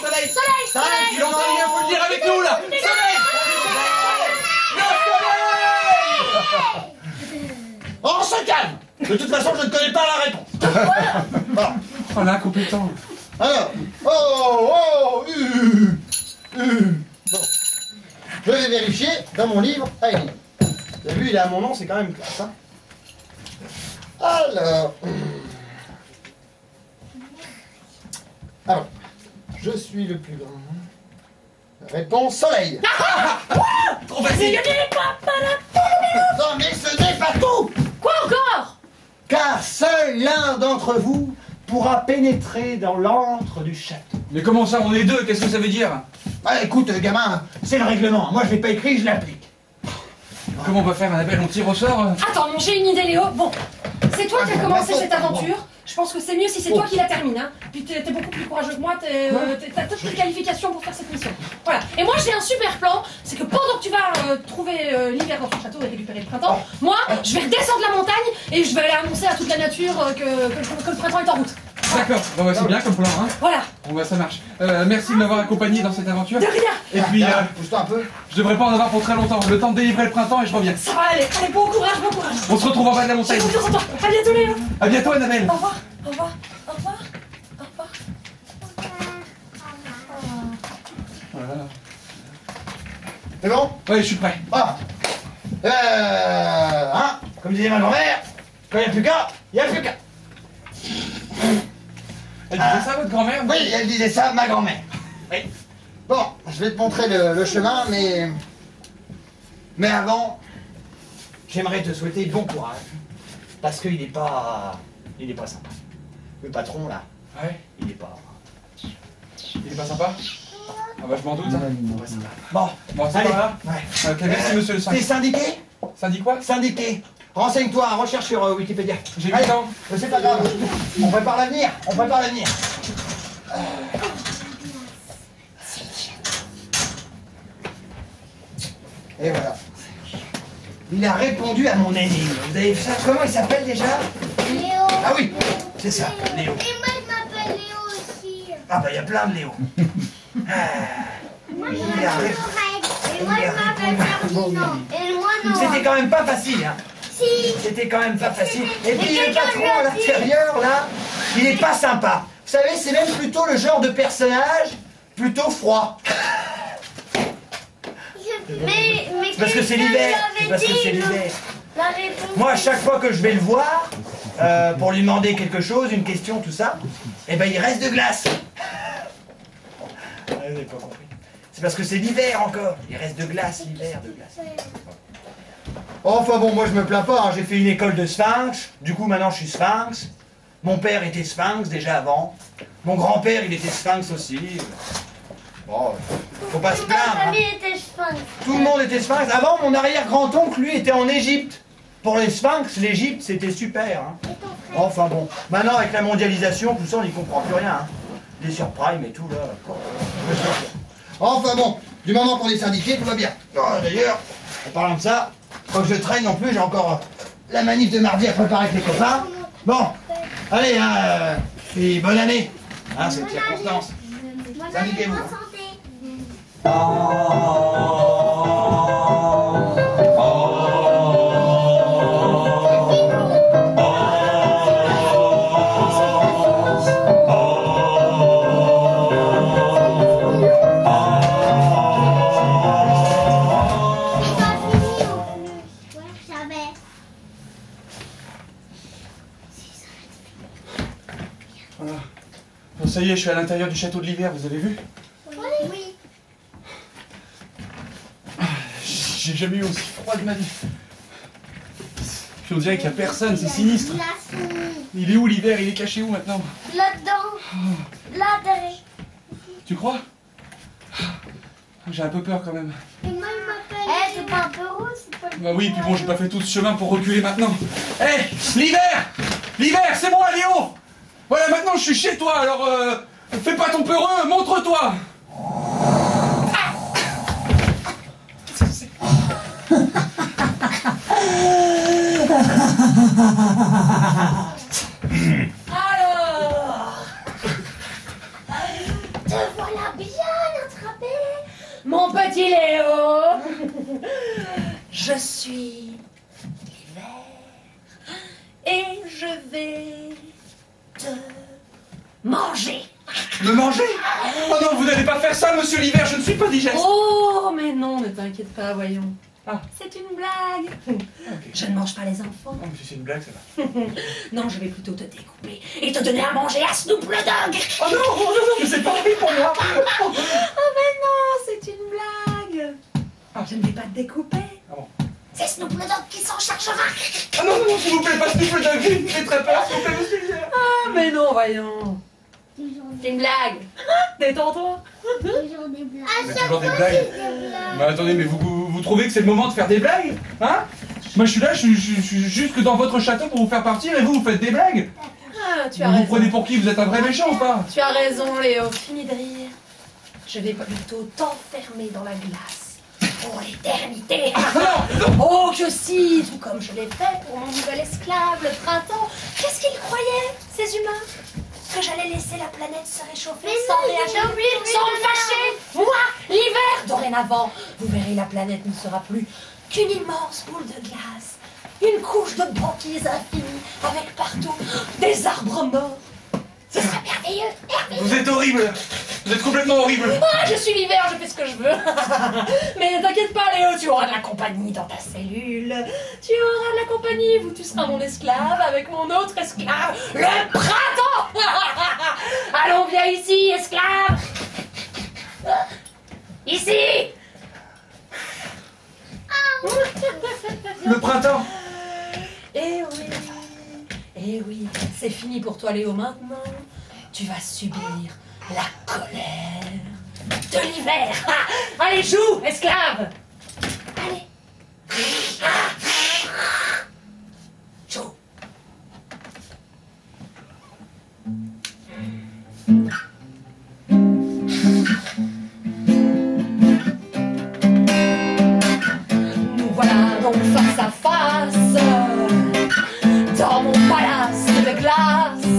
Soleil! Soleil, Il entend rien, faut le dire avec nous, là! Soleil! On se calme. De toute façon, je ne connais pas la réponse. Bon. Oh, l'incompétent. Alors, bon. Je vais vérifier dans mon livre à énigmes. Vous avez vu, il a mon nom, c'est quand même classe. Hein. Alors, je suis le plus grand. Réponse soleil. Trop facile! Non, mais ce n'est pas tout. Quoi encore? Car seul l'un d'entre vous pourra pénétrer dans l'antre du château. Mais comment ça, on est deux? Qu'est-ce que ça veut dire? Ah, écoute, gamin, c'est le règlement. Moi, je l'ai pas écrit, je l'applique. Comment on va faire, Annabelle? On tire au sort? Attends, j'ai une idée Léo. Bon, c'est toi qui as commencé cette aventure. Je pense que c'est mieux si c'est toi qui la termine. Hein. Puis t'es beaucoup plus courageux que moi, t'as toutes les qualifications pour faire cette mission. Voilà. Et moi j'ai un super plan, c'est que pendant que tu vas trouver l'hiver dans ton château et récupérer le printemps, moi je vais redescendre la montagne et je vais aller annoncer à toute la nature que le printemps est en route. D'accord, bon, bah, c'est bien comme plan, hein. Voilà. Bon, bah, ça marche. Merci de m'avoir accompagné dans cette aventure. De rien. Et puis, Pousse-toi un peu. je devrais pas en avoir pour très longtemps. Le temps de délivrer le printemps et je reviens. Ça va aller. Allez, bon courage, bon courage. On se retrouve en bas de la montagne. J'ai confiance en toi. À bientôt Léo. À bientôt, Annabelle. Au revoir. Au revoir. Au revoir. Au revoir. Voilà. C'est bon? Ouais, je suis prêt. Ah. Hein, comme disait ma grand-mère, quand il n'y a plus qu'un, il n'y a plus qu'un. Elle disait ça, votre grand-mère? Oui, elle disait ça, ma grand-mère. Oui. Bon, je vais te montrer le chemin, mais avant, j'aimerais te souhaiter bon courage. Parce qu'il n'est pas sympa. Le patron, là, Ouais. il est pas sympa? Ah bah je m'en doute. Hein. sympa. Bon, C'est allez. pas là. Ouais. Ok, merci monsieur le T'es 5. syndiqué? Ça dit quoi? Syndiqué. Renseigne-toi, recherche sur Wikipédia. J'ai Allez, 8 ans. c'est pas grave. On prépare l'avenir. Et voilà. Il a répondu à mon énigme. Vous avez vu ça? Comment il s'appelle déjà? Léo. Ah oui, c'est ça, Léo. Et moi, je m'appelle Léo aussi. Ah bah il y a plein de Léo. Moi, je Il a m'appelle répondu. Lorette. Et moi, je m'appelle Ferdinand. Et moi, non. C'était quand même pas facile, hein. Si. C'était quand même pas facile. Et Mais puis le quelqu'un patron lui a à l'intérieur, là, il est pas sympa. Vous savez, c'est même plutôt le genre de personnage plutôt froid. Mais Parce que c'est l'hiver. C'est parce que c'est l'hiver. La réponse. Moi, à chaque fois que je vais le voir, pour lui demander quelque chose, une question, tout ça, eh ben il reste de glace. Vous n'avez pas compris. C'est parce que c'est l'hiver encore. Il reste de glace, l'hiver, de glace. Enfin bon, moi je me plains pas, hein. J'ai fait une école de sphinx. Du coup, maintenant je suis sphinx. Mon père était sphinx déjà avant. Mon grand-père, il était sphinx aussi. Bon, faut pas se Toute ta plaindre. Hein. famille était sphinx. Tout le monde était sphinx. Avant, mon arrière-grand-oncle, lui, était en Égypte. Pour les sphinx, l'Égypte, c'était super. Hein. Et ton frère? Enfin bon, maintenant avec la mondialisation, tout ça, on n'y comprend plus rien. Hein. Les surprimes et tout, là. Enfin bon, du moment qu'on est syndiqué, tout va bien. Oh, d'ailleurs, en parlant de ça, faut que je traîne non plus, j'ai encore la manif de mardi à préparer avec les copains. Bon, allez, hein, et bonne année. Hein, c'est une circonstance. Syndiquez-vous. Bonne santé. Voilà. Bon, ça y est, je suis à l'intérieur du château de l'hiver, vous avez vu? Oui. J'ai jamais eu aussi froid de ma vie. Puis on dirait qu'il n'y a personne, c'est sinistre. Il est où l'hiver? Il est caché où maintenant? Là-dedans. Là, derrière. Tu crois? J'ai un peu peur quand même. Et moi, il m'appelle. Eh, c'est pas un peu rouge, c'est pas. Bah oui, puis bon, j'ai pas fait tout ce chemin pour reculer maintenant. Hé, l'hiver! L'hiver, c'est moi, Léo! Voilà, maintenant je suis chez toi, alors fais pas ton peureux, montre-toi! Alors, Te voilà bien attrapé. mon petit Léo, je suis l'hiver et je vais te manger. Me manger? Oh non, vous n'allez pas faire ça, monsieur l'hiver, je ne suis pas digeste! Oh, mais non, ne t'inquiète pas, voyons. Ah. C'est une blague. Ok. Je ne mange pas les enfants. Oh, mais si c'est une blague, ça va. Non, je vais plutôt te découper et te donner à manger à Snoop le dog. Oh non, oh non, non, mais c'est pas vrai pour moi! Oh, mais non, c'est une blague. Je ne vais pas te découper. Ah bon. C'est Snoop le dog qui s'en chargera. Ah non, non, non, s'il vous plaît, pas Snoop le dog, il me fait très peur, s'il vous plaît, monsieur l'hiver! Ah, mais non, voyons. C'est une blague. Détends-toi. Toujours des blagues. Mais toujours des blagues. Mais attendez, mais vous trouvez que c'est le moment de faire des blagues? Hein? Moi je suis là, je suis juste que dans votre château pour vous faire partir et vous faites des blagues? Ah, tu as Vous vous raison. prenez pour qui? Vous êtes un vrai méchant ou pas? Tu as raison, Léo. Fini de rire. Je vais plutôt t'enfermer dans la glace pour l'éternité. Oh, que si, tout comme je l'ai fait pour mon nouvel esclave, le printemps. Qu'est-ce qu'ils croyaient, ces humains? Que j'allais laisser la planète se réchauffer sans réagir, sans me fâcher? Moi, l'hiver, dorénavant, vous verrez, la planète ne sera plus qu'une immense boule de glace, une couche de banquise infinie, avec partout des arbres morts. Ce sera merveilleux, merveilleux. Vous êtes horrible! Vous êtes complètement horrible! Ah, je suis l'hiver, je fais ce que je veux. Mais t'inquiète pas, Léo, tu auras de la compagnie dans ta cellule. Tu auras de la compagnie, tu seras mon esclave avec mon autre esclave, le printemps. Allons, viens ici, esclave. Ici. Le printemps! Eh oui, c'est fini pour toi, Léo, maintenant. Tu vas subir la colère de l'hiver. Ah, allez, joue, esclave. Allez. Joue. Nous voilà donc face à face dans mon palace de glace.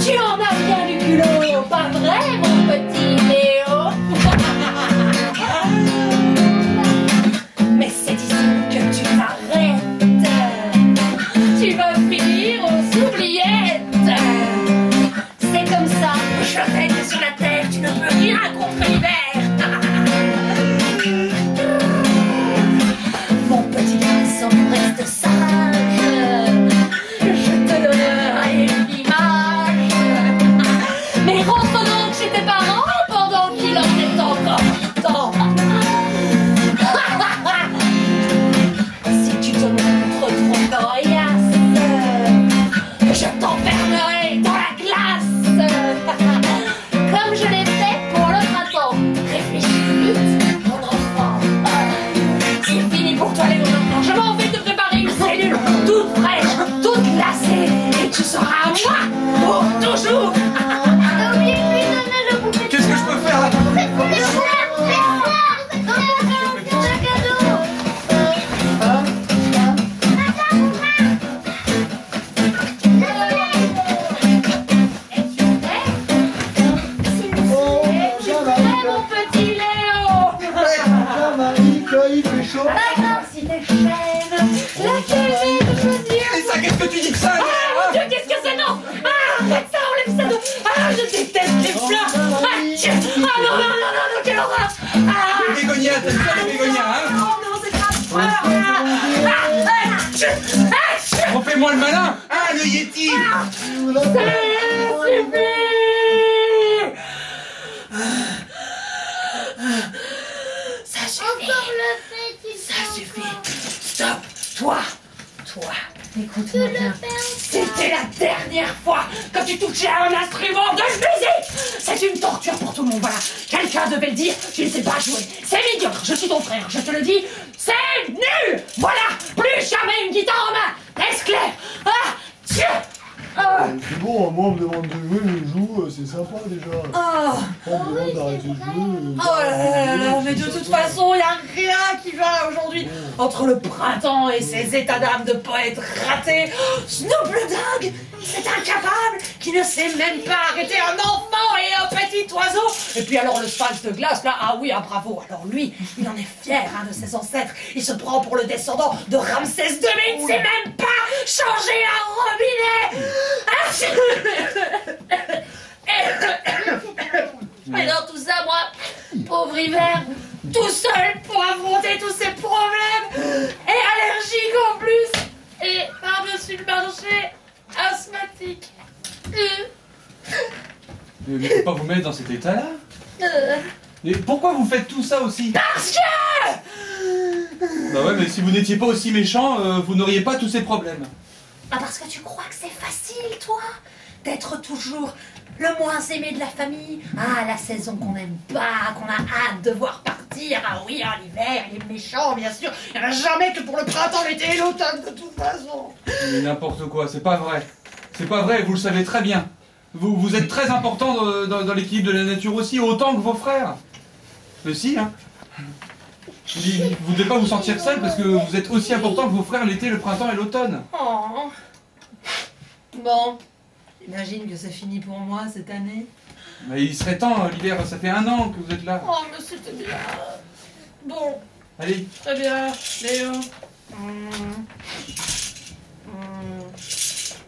Tu en as bien du culot, pas vrai mon petit Léo? Si tes chaînes, laquelle est de choisir. Et ça, qu'est-ce que tu dis de ça? Ah mon Dieu, qu'est-ce que c'est? Non! Ah, arrête ça, enlève ça de... Ah, je déteste les fleurs. Ah, tiens. Ah non, non, non, non, non, quelle horreur. Ah. Les bégonias, t'aimes ça les bégonias, hein? Non, non, c'est grave. Refais-moi le malin, hein, le Yeti. Ça suffit. Encore le fait, Ça suffit. Stop. Toi. Écoute-moi bien. C'était la dernière fois que tu touchais à un instrument de musique. C'est une torture pour tout le monde, voilà. Quelqu'un devait le dire, tu ne sais pas jouer. C'est médiocre, je suis ton frère, je te le dis. C'est nul. Voilà, plus jamais une guitare en main. Est-ce clair? Ah, tiens. C'est bon, moi on me demande de jouer, je joue, c'est sympa déjà. On me demande d'arrêter de jouer. Oh là là là, mais de toute façon, il n'y a rien qui va aujourd'hui. Entre le printemps et ses états d'âme de poète raté, Snoop le dingue, c'est incapable, qui ne sait même pas arrêter un enfant et un petit oiseau. Et puis alors le sphinx de glace, là, ah oui, ah bravo. Alors lui, il en est fier hein, de ses ancêtres. Il se prend pour le descendant de Ramsès II, mais il ne sait même pas changer un robinet. Et dans tout ça, moi, pauvre hiver, tout seul pour affronter tous ces problèmes, et allergique en plus, et par-dessus le marché, asthmatique. Mais faut pas vous mettre dans cet état-là. Mais pourquoi vous faites tout ça aussi? Parce que... Bah ouais, mais si vous n'étiez pas aussi méchant, vous n'auriez pas tous ces problèmes. Ah, parce que tu crois que c'est facile, toi, d'être toujours le moins aimé de la famille. Ah, la saison qu'on n'aime pas, qu'on a hâte de voir partir. Ah oui, hein, l'hiver, il est méchant, bien sûr. Il n'y en a jamais que pour le printemps, l'été et l'automne, de toute façon. Mais n'importe quoi, c'est pas vrai. C'est pas vrai, vous le savez très bien. Vous êtes très important dans l'équilibre de la nature aussi, autant que vos frères. Mais si, hein. Vous ne devez pas vous sentir seul parce que vous êtes aussi important que vos frères l'été, le printemps et l'automne. Oh. Bon, imagine que c'est fini pour moi cette année. Mais il serait temps, l'hiver, ça fait 1 an que vous êtes là. Oh, mais c'était bien. Bon, Allez. très bien, Léo.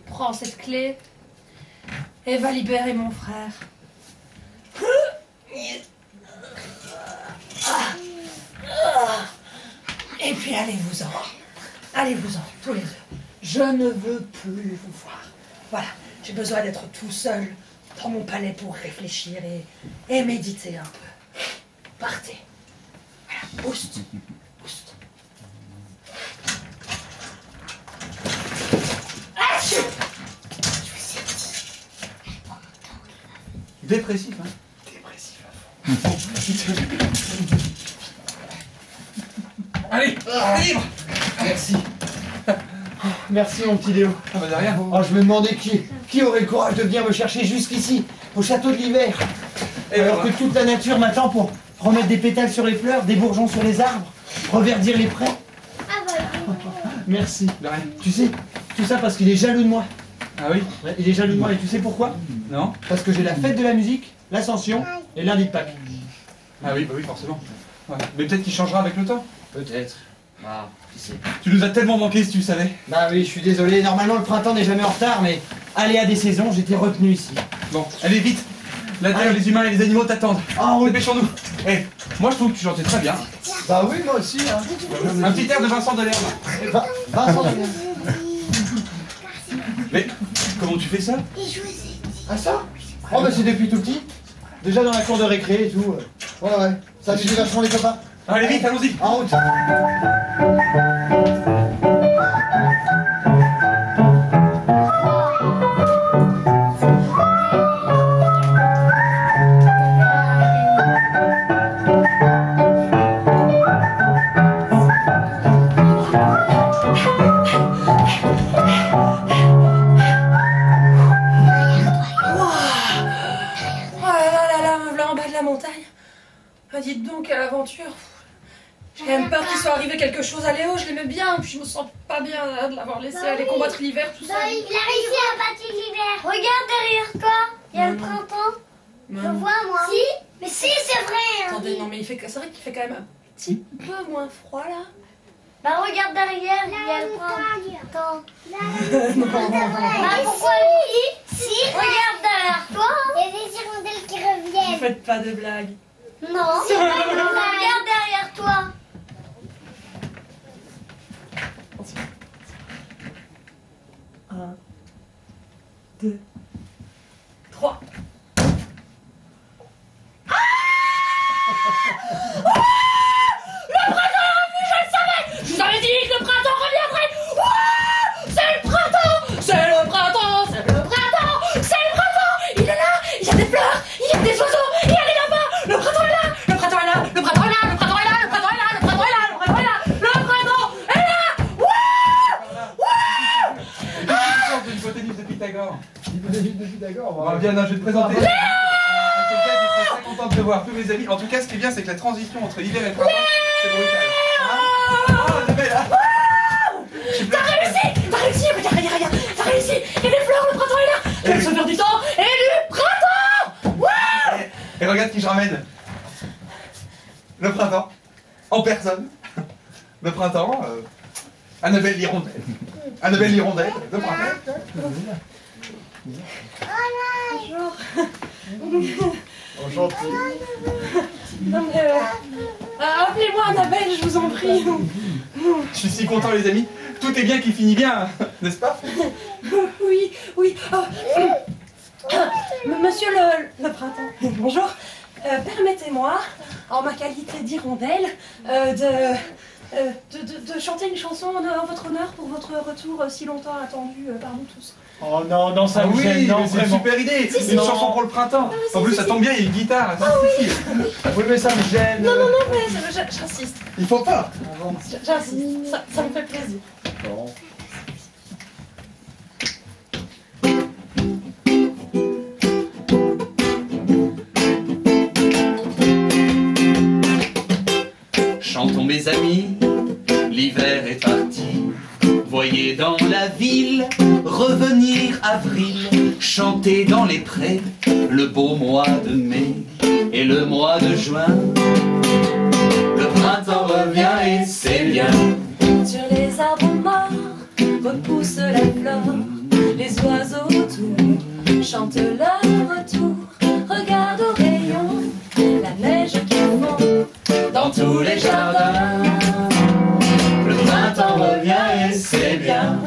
Prends cette clé et va libérer mon frère. Et puis allez-vous-en. Allez-vous-en, tous les deux. Je ne veux plus vous voir. Voilà, j'ai besoin d'être tout seul dans mon palais pour réfléchir et méditer un peu. Partez. Voilà, boost. Boost. Achou! Dépressif, hein? Dépressif à fond. Allez, libre. Merci. Merci mon petit Léo. Ah bah de rien. Oh, je me demandais qui aurait le courage de venir me chercher jusqu'ici, au château de l'hiver. Alors que toute la nature m'attend pour remettre des pétales sur les fleurs, des bourgeons sur les arbres, reverdir les prés. Merci. De rien. Tu sais, tout ça parce qu'il est jaloux de moi. Ah oui? Ouais, il est jaloux de moi et tu sais pourquoi? Non? Parce que j'ai la fête de la musique, l'Ascension et lundi de Pâques. Ah oui, bah oui, forcément. Ouais. Mais peut-être qu'il changera avec le temps. Peut-être. Ah, qui sait. Tu nous as tellement manqué si tu le savais. Bah oui, je suis désolé. Normalement, le printemps n'est jamais en retard, mais aléa des saisons, j'étais retenu ici. Bon, allez vite. La terre, les humains et les animaux t'attendent. Oh, dépêchons-nous. Eh, moi je trouve que tu chantais très bien. Bah oui, moi aussi. Hein. Un petit air de Vincent Delerme. Vincent Delerme. Mais comment tu fais ça? Ah ça? Oh bah c'est depuis tout petit. Déjà dans la cour de récré et tout. Ouais ouais. Ça amuse vachement les copains. Allez vite, allons-y. En route. Dites donc, quelle aventure. J'ai quand même peur qu'il soit arrivé quelque chose à Léo, je l'aimais bien, puis je me sens pas bien là, de l'avoir laissé aller combattre l'hiver tout seul. Il a réussi à battre l'hiver. Regarde derrière toi, il y a le printemps. Je vois moi. Si? Mais si, c'est vrai. Attendez, non mais c'est vrai qu'il fait quand même un petit peu moins froid là. Bah regarde derrière, il y a le printemps. Bah pourquoi si regarde derrière toi, il y a des hirondelles qui reviennent. Faites pas de blagues. Non, c'est pas de blague. Regarde derrière toi. 1, 2, 3. Le printemps est revenu, je le savais! Je vous avais dit que le printemps reviendrait! C'est le printemps! C'est le printemps! C'est le printemps! C'est le printemps! Il est là! Il y a des fleurs! Il y a des oiseaux! Il y a des lapins! Le printemps est là! Le printemps est là! Le printemps est là! Le printemps est là! Le printemps est là! Le printemps est là! Le printemps est là! Le printemps est là! Une hypoténuse de Pythagore. L'hypoténuse de Pythagore. Bon, bien, non, je vais te présenter. En tout cas, je serais très content de te voir, tous mes amis. En tout cas, ce qui est bien, c'est que la transition entre l'hiver et le printemps, c'est brutal. Hein? Oh, Annabelle, là. T'as réussi! T'as réussi! Regarde! T'as réussi! Il y a des fleurs, le printemps est là! Il y a le souvenir du temps et du printemps! Ouais! Et regarde qui je ramène. Le printemps. En personne. Le printemps. Annabelle l'hirondelle. Annabelle l'hirondelle. Le printemps. Bonjour. Enchanté. Non mais appelez-moi Annabelle, je vous en prie. Je suis si content, les amis. Tout est bien qui finit bien, n'est-ce pas? Oui. Monsieur le printemps, bonjour. Permettez-moi, en ma qualité d'hirondelle, de chanter une chanson en votre honneur pour votre retour si longtemps attendu par nous tous. Oh non, ça me oui, gêne, non, c'est une vraiment. super idée. Si, Une non. chanson pour le printemps. En plus, ça tombe bien, il y a une guitare. Attends, Oui, mais ça me gêne. Non, mais j'insiste. Il faut pas. J'insiste, ça me fait plaisir. Bon. Chantons mes amis, l'hiver est parti. Voyez dans la ville revenir avril, chanter dans les prés le beau mois de mai et le mois de juin. Le printemps revient et c'est bien. Sur les arbres morts repousse la flore, les oiseaux autour chantent leur retour. Regarde au rayon la neige qui fond dans tous les jardins. Le printemps revient et c'est bien.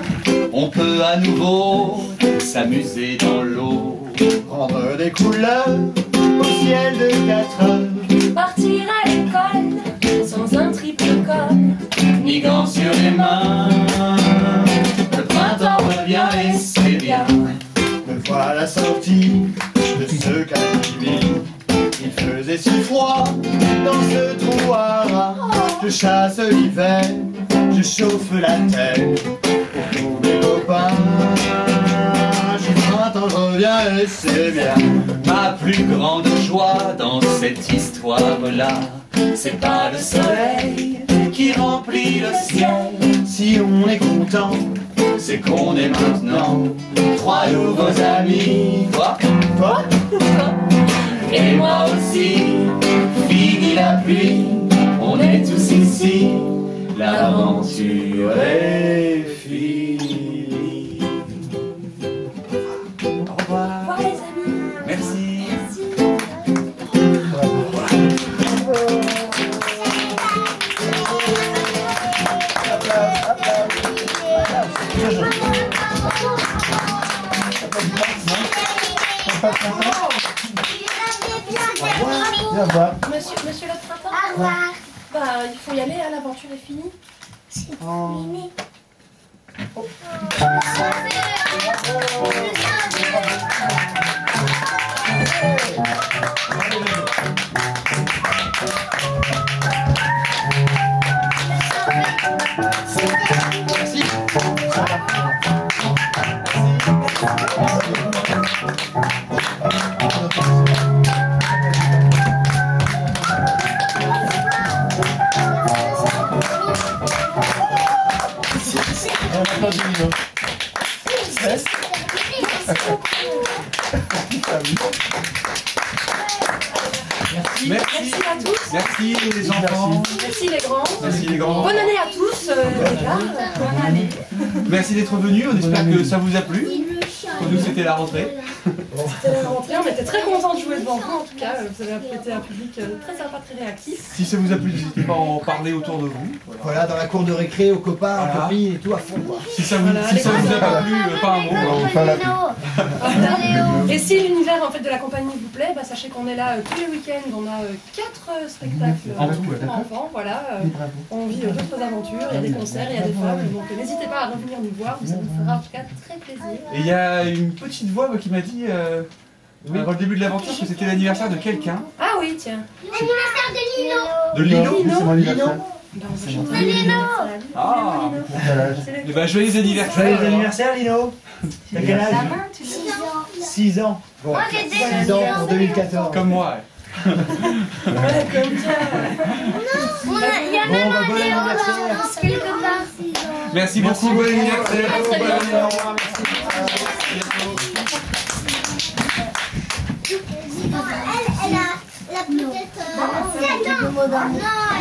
On peut à nouveau s'amuser dans l'eau, Prendre des couleurs au ciel de 4 heures. Partir à l'école sans un triple col, ni gants sur les mains. Le printemps revient et c'est bien. Me voilà sorti de ce cagibi. Il faisait si froid dans ce trou à rats. Je chasse l'hiver, je chauffe la terre pour tous mes copains. Le printemps revient et c'est bien. Ma plus grande joie dans cette histoire-là, c'est pas le soleil qui remplit le ciel. Si on est content, C'est qu'on est maintenant 3 nouveaux amis. Toi, toi, et moi aussi. Fini la pluie, on est tous ici. L'aventure est finie. Au revoir. Au revoir les amis. Merci. Viens voir. Monsieur le printemps, Au revoir. bah il faut y aller, hein, l'aventure est finie. C'est terminé. On attend du Nino. merci. Merci. Merci à tous. Merci les enfants. Merci les grands. Merci les grands. Bonne année à tous, les gars. Bonne année. Merci d'être venus. On espère que ça vous a plu. Pour nous, c'était la rentrée. C'était la rentrée, on était très contents de jouer devant vous. En tout cas, vous avez été un public très sympa, très réactif. Si ça vous a plu, n'hésitez pas à en parler autour de vous. Voilà, dans la cour de récré, aux copains, Voilà. aux copines et tout à fond, quoi. Si ça vous, si ça vous a pas plu, pas un mot. Voilà. Et si l'univers en fait de la compagnie vous plaît, bah, sachez qu'on est là tous les week-ends. On a 4 spectacles En tout, pour enfants. Voilà, on vit d'autres aventures. Il y a des concerts, il y a des fables. Donc n'hésitez pas à revenir nous voir. Ça nous fera en tout cas très plaisir. Et il y a une petite voix qui m'a dit avant le début de l'aventure que c'était l'anniversaire de quelqu'un. Ah oui, tiens. L'anniversaire de Lino. De Lino. C'est mon anniversaire. C'est Lino. Ah. Et bah joyeux anniversaire. Joyeux anniversaire, Lino. T'as quel âge? 6 ans. Bon, Moi, j'ai des 6 ans pour 2014. Comme moi. Ouais, comme ça. Il y a même bah, un bon Léo anniversaire. là, quelque part. Merci beaucoup. Bon anniversaire. Très bien. Elle a peut-être 7 ans. Non,